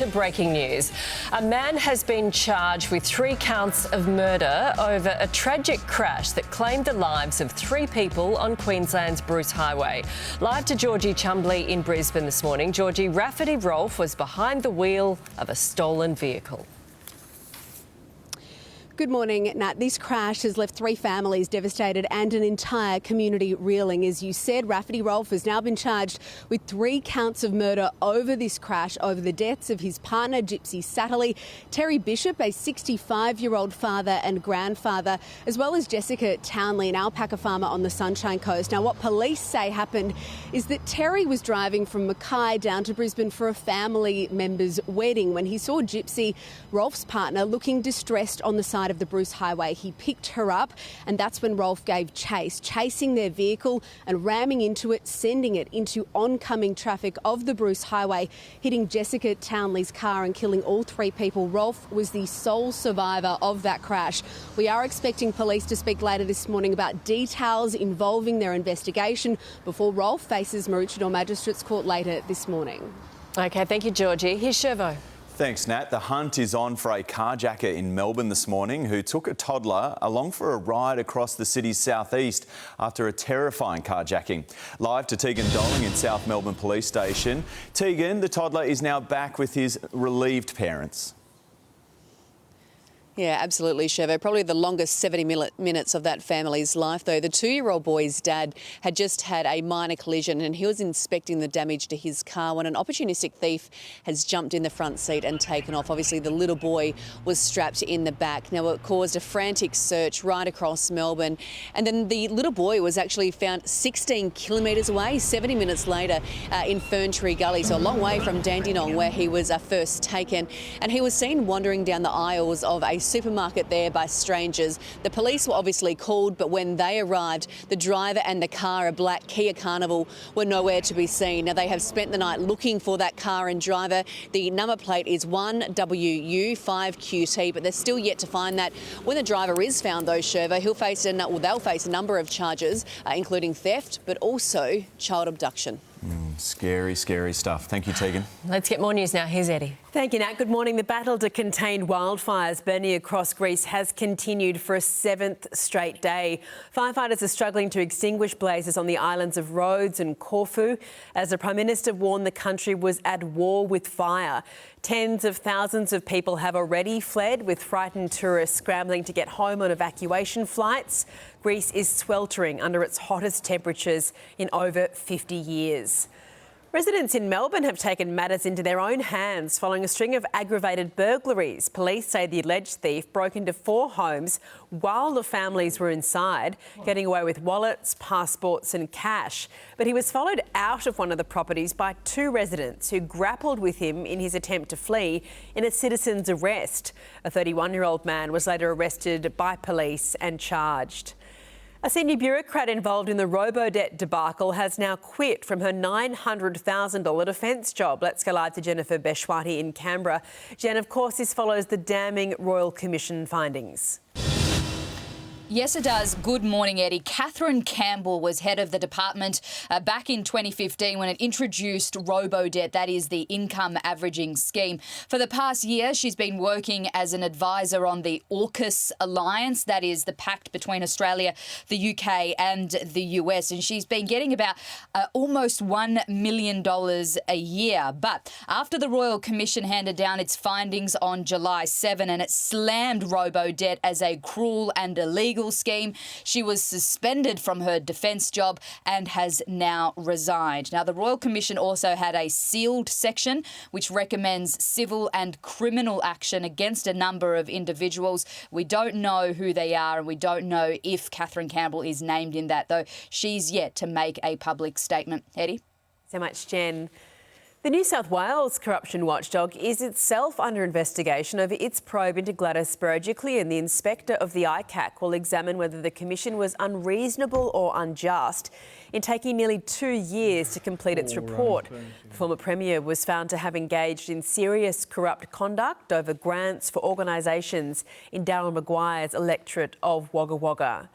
to breaking news. A man has been charged with 3 counts of murder over a tragic crash that claimed the lives of 3 people on Queensland's Bruce Highway. Live to Georgie Chumbley in Brisbane this morning. Georgie, Rafferty Rolfe was behind the wheel of a stolen vehicle. Good morning, Nat. This crash has left 3 families devastated and an entire community reeling. As you said, Rafferty Rolfe has now been charged with 3 counts of murder over this crash, over the deaths of his partner, Gypsy Satterley, Terry Bishop, a 65-year-old father and grandfather, as well as Jessica Townley, an alpaca farmer on the Sunshine Coast. Now, what police say happened is that Terry was driving from Mackay down to Brisbane for a family member's wedding when he saw Gypsy, Rolfe's partner, looking distressed on the side of the Bruce Highway. He picked her up, and that's when Rolfe gave chase, chasing their vehicle and ramming into it, sending it into oncoming traffic of the Bruce Highway, hitting Jessica Townley's car and killing all 3 people. Rolfe was the sole survivor of that crash. We are expecting police to speak later this morning about details involving their investigation before Rolfe faces Maroochydore Magistrates Court later this morning. OK, thank you, Georgie. Here's Shervo. Thanks, Nat. The hunt is on for a carjacker in Melbourne this morning who took a toddler along for a ride across the city's southeast after a terrifying carjacking. Live to Tegan Dolling in South Melbourne Police Station. Tegan, the toddler is now back with his relieved parents. Yeah, absolutely, Chevo. Probably the longest 70 minutes of that family's life, though. The 2-year-old boy's dad had just had a minor collision and he was inspecting the damage to his car when an opportunistic thief has jumped in the front seat and taken off. Obviously, the little boy was strapped in the back. Now, it caused a frantic search right across Melbourne. And then the little boy was actually found 16 kilometres away, 70 minutes later, in Ferntree Gully, so a long way from Dandenong, where he was first taken. And he was seen wandering down the aisles of a supermarket there by strangers. The police were obviously called, but when they arrived, the driver and the car, a black Kia Carnival, were nowhere to be seen. Now, they have spent the night looking for that car and driver. The number plate is 1WU5QT, but they're still yet to find that. When the driver is found, though, Sherva, they'll face a number of charges, including theft, but also child abduction. Scary, scary stuff. Thank you, Tegan. Let's get more news now. Here's Eddie. Thank you, Nat. Good morning. The battle to contain wildfires burning across Greece has continued for a 7th straight day. Firefighters are struggling to extinguish blazes on the islands of Rhodes and Corfu as the Prime Minister warned the country was at war with fire. Tens of thousands of people have already fled, with frightened tourists scrambling to get home on evacuation flights. Greece is sweltering under its hottest temperatures in over 50 years. Residents in Melbourne have taken matters into their own hands following a string of aggravated burglaries. Police say the alleged thief broke into 4 homes while the families were inside, getting away with wallets, passports and cash. But he was followed out of one of the properties by 2 residents who grappled with him in his attempt to flee in a citizen's arrest. A 31-year-old man was later arrested by police and charged. A senior bureaucrat involved in the robo-debt debacle has now quit from her $900,000 defence job. Let's go live to Jennifer Beshwati in Canberra. Jen, of course, this follows the damning Royal Commission findings. Yes, it does. Good morning, Eddie. Catherine Campbell was head of the department back in 2015 when it introduced robo-debt, that is the income averaging scheme. For the past year, she's been working as an advisor on the AUKUS alliance, that is the pact between Australia, the UK and the US, and she's been getting about almost $1 million a year. But after the Royal Commission handed down its findings on July 7 and it slammed robo-debt as a cruel and illegal scheme, she was suspended from her defence job and has now resigned. Now, the Royal Commission also had a sealed section which recommends civil and criminal action against a number of individuals. We don't know who they are and we don't know if Catherine Campbell is named in that, though she's yet to make a public statement. Eddie? So much, Jen. The New South Wales corruption watchdog is itself under investigation over its probe into Gladys Berejiklian, and the inspector of the ICAC will examine whether the commission was unreasonable or unjust in taking nearly 2 years to complete its report. The former Premier was found to have engaged in serious corrupt conduct over grants for organisations in Darryl Maguire's electorate of Wagga Wagga.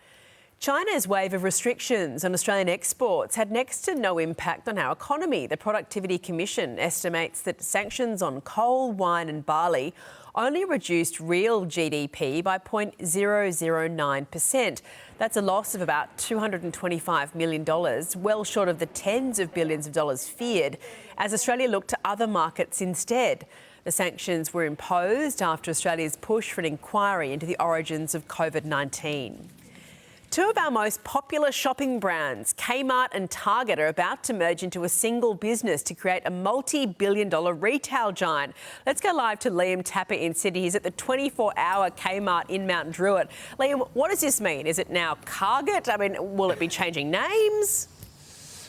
China's wave of restrictions on Australian exports had next to no impact on our economy. The Productivity Commission estimates that sanctions on coal, wine and barley only reduced real GDP by 0.009%. That's a loss of about $225 million, well short of the tens of billions of dollars feared, as Australia looked to other markets instead. The sanctions were imposed after Australia's push for an inquiry into the origins of COVID-19. Two of our most popular shopping brands, Kmart and Target, are about to merge into a single business to create a multi-billion-dollar retail giant. Let's go live to Liam Tapper in Sydney. He's at the 24-hour Kmart in Mount Druitt. Liam, what does this mean? Is it now Target? I mean, will it be changing names?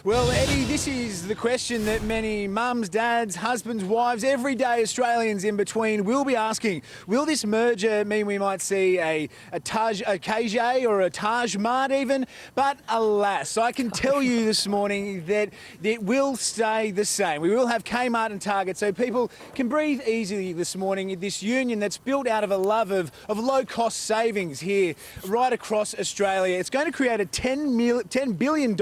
Well, Eddie, this is the question that many mums, dads, husbands, wives, everyday Australians in between will be asking. Will this merger mean we might see a KJ or a Taj Mart even? But alas, I can tell you this morning that it will stay the same. We will have Kmart and Target so people can breathe easily this morning. This union that's built out of a love of low-cost savings here right across Australia. It's going to create a $10 billion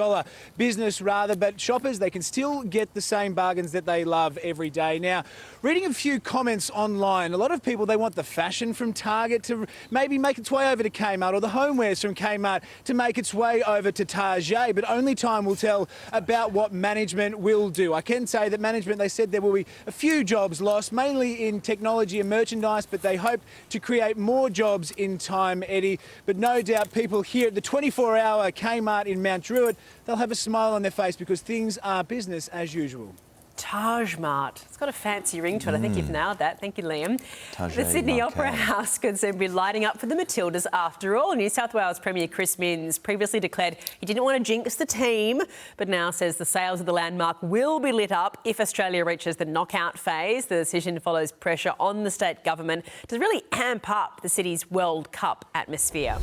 business but shoppers, they can still get the same bargains that they love every day. Now, reading a few comments online, a lot of people, they want the fashion from Target to maybe make its way over to Kmart, or the homewares from Kmart to make its way over to Target, but only time will tell about what management will do. I can say that management, they said there will be a few jobs lost, mainly in technology and merchandise, but they hope to create more jobs in time, Eddie. But no doubt people here at the 24-hour Kmart in Mount Druitt, they'll have a smile on their face because things are business as usual. Taj Mart. It's got a fancy ring to it. I think you've nailed that. Thank you, Liam. The Sydney Opera House could soon be lighting up for the Matildas after all. New South Wales Premier Chris Minns previously declared he didn't want to jinx the team, but now says the sails of the landmark will be lit up if Australia reaches the knockout phase. The decision follows pressure on the state government to really amp up the city's World Cup atmosphere.